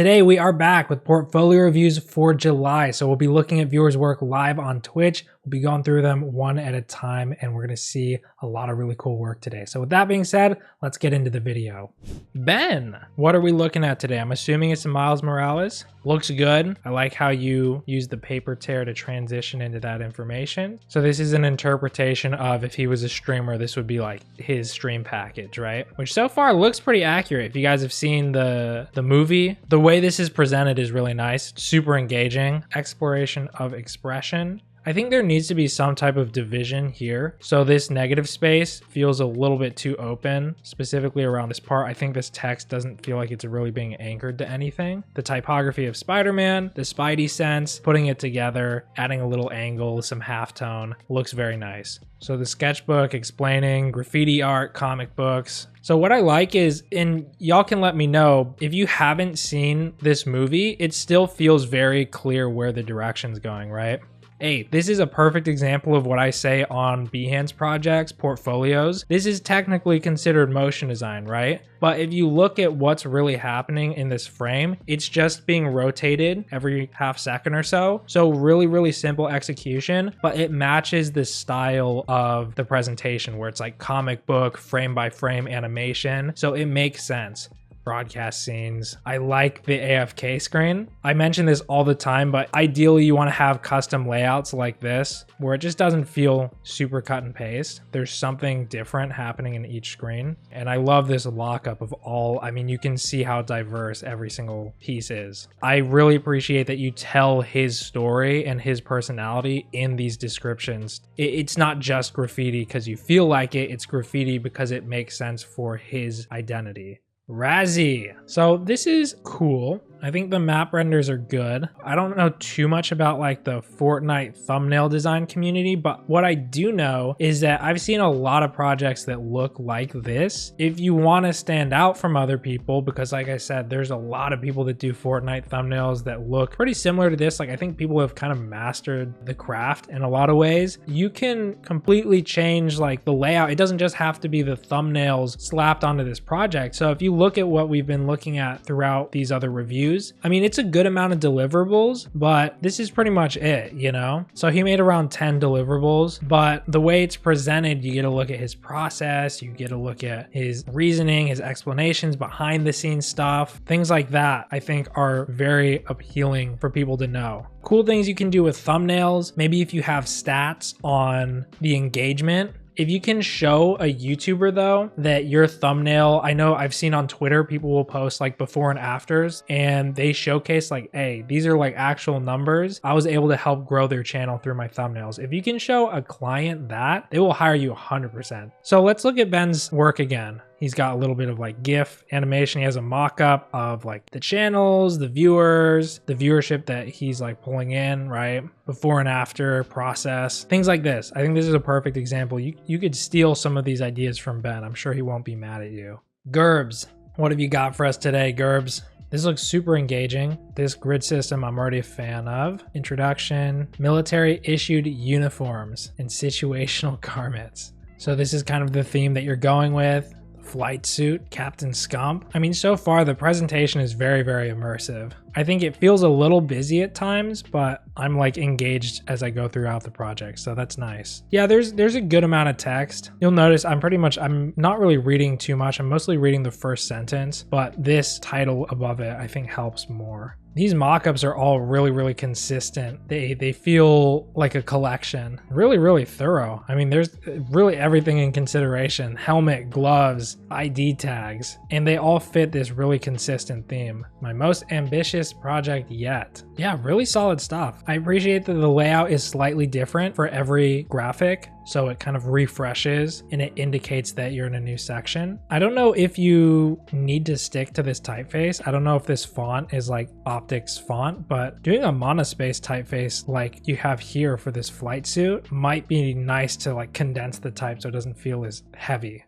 Today we are back with portfolio reviews for July. So we'll be looking at viewers' work live on Twitch. We'll be going through them one at a time and we're gonna see a lot of really cool work today. So with that being said, let's get into the video. Ben, what are we looking at today? I'm assuming it's Miles Morales. Looks good. I like how you use the paper tear to transition into that information. So this is an interpretation of if he was a streamer, this would be like his stream package, right? Which so far looks pretty accurate. If you guys have seen the movie, the way this is presented is really nice, super engaging. Exploration of expression. I think there needs to be some type of division here. So this negative space feels a little bit too open, specifically around this part. I think this text doesn't feel like it's really being anchored to anything. The typography of Spider-Man, the Spidey sense, putting it together, adding a little angle, some halftone, looks very nice. So the sketchbook explaining graffiti art, comic books. So what I like is, and y'all can let me know, if you haven't seen this movie, it still feels very clear where the direction's going, right? Hey, this is a perfect example of what I say on Behance projects, portfolios. This is technically considered motion design, right? But if you look at what's really happening in this frame, it's just being rotated every half second or so. So really, really simple execution, but it matches the style of the presentation where it's like comic book, frame by frame animation. So it makes sense. Broadcast scenes. I like the AFK screen. I mention this all the time, but ideally you want to have custom layouts like this where it just doesn't feel super cut and paste. There's something different happening in each screen. And I love this lockup of all, I mean, you can see how diverse every single piece is. I really appreciate that you tell his story and his personality in these descriptions. It's not just graffiti because you feel like it, it's graffiti because it makes sense for his identity. Razzie. So this is cool. I think the map renders are good. I don't know too much about like the Fortnite thumbnail design community, but what I do know is that I've seen a lot of projects that look like this. If you want to stand out from other people, because like I said, there's a lot of people that do Fortnite thumbnails that look pretty similar to this. Like I think people have kind of mastered the craft in a lot of ways. You can completely change like the layout. It doesn't just have to be the thumbnails slapped onto this project. So if you look at what we've been looking at throughout these other reviews, I mean, it's a good amount of deliverables, but this is pretty much it, you know? So he made around 10 deliverables, but the way it's presented, you get a look at his process, you get a look at his reasoning, his explanations, behind the scenes stuff, things like that, I think are very appealing for people to know. Cool things you can do with thumbnails. Maybe if you have stats on the engagement, if you can show a YouTuber though, that your thumbnail, I know I've seen on Twitter, people will post like before and afters and they showcase like, hey, these are like actual numbers. I was able to help grow their channel through my thumbnails. If you can show a client that, they will hire you 100%. So let's look at Ben's work again. He's got a little bit of like GIF animation. He has a mock-up of like the channels, the viewers, the viewership that he's like pulling in, right? Before and after process, things like this. I think this is a perfect example. You could steal some of these ideas from Ben. I'm sure he won't be mad at you. Gerbs, what have you got for us today, Gerbs? This looks super engaging. This grid system I'm already a fan of. Introduction, military issued uniforms and situational garments. So this is kind of the theme that you're going with. Flight suit, Captain Scump. I mean, so far the presentation is very, very immersive. I think it feels a little busy at times, but I'm like engaged as I go throughout the project, so that's nice. Yeah, there's a good amount of text. You'll notice I'm not really reading too much. I'm mostly reading the first sentence, but this title above it I think helps more. These mock-ups are all really, really consistent. They feel like a collection. Really, really thorough. I mean, there's really everything in consideration. Helmet, gloves, ID tags, and they all fit this really consistent theme. My most ambitious project yet. Yeah, really solid stuff. I appreciate that the layout is slightly different for every graphic, so it kind of refreshes and it indicates that you're in a new section. I don't know if you need to stick to this typeface. I don't know if this font is like optics font, but doing a monospace typeface like you have here for this flight suit might be nice to like condense the type so it doesn't feel as heavy.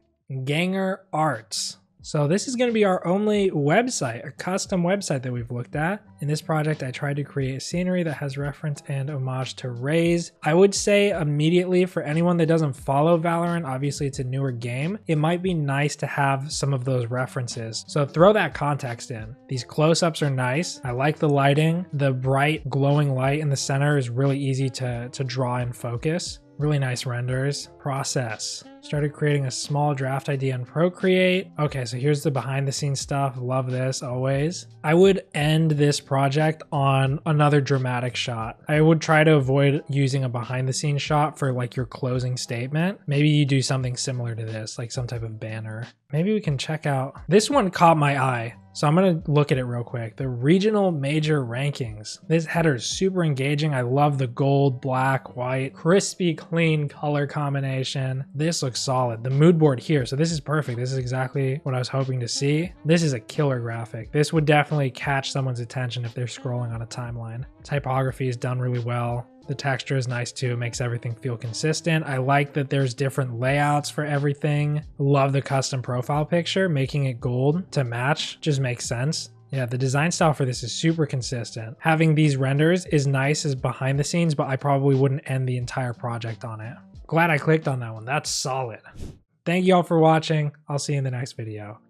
Ganger Arts. So this is going to be our only website, a custom website that we've looked at. In this project, I tried to create a scenery that has reference and homage to Raze. I would say immediately for anyone that doesn't follow Valorant, obviously it's a newer game, it might be nice to have some of those references. So throw that context in. These close-ups are nice. I like the lighting. The bright glowing light in the center is really easy to draw and focus. Really nice renders. Process. Started creating a small draft idea in Procreate. Okay, so here's the behind the scenes stuff. Love this always. I would end this project on another dramatic shot. I would try to avoid using a behind the scenes shot for like your closing statement. Maybe you do something similar to this, like some type of banner. Maybe we can check out, this one caught my eye. So I'm gonna look at it real quick. The regional major rankings. This header is super engaging. I love the gold, black, white, crispy, clean color combination. This looks solid. The mood board here. So this is perfect. This is exactly what I was hoping to see. This is a killer graphic. This would definitely catch someone's attention if they're scrolling on a timeline. Typography is done really well. The texture is nice too, it makes everything feel consistent. I like that there's different layouts for everything. Love the custom profile picture, making it gold to match just makes sense. Yeah, the design style for this is super consistent. Having these renders is nice as behind the scenes, but I probably wouldn't end the entire project on it. Glad I clicked on that one, that's solid. Thank you all for watching. I'll see you in the next video.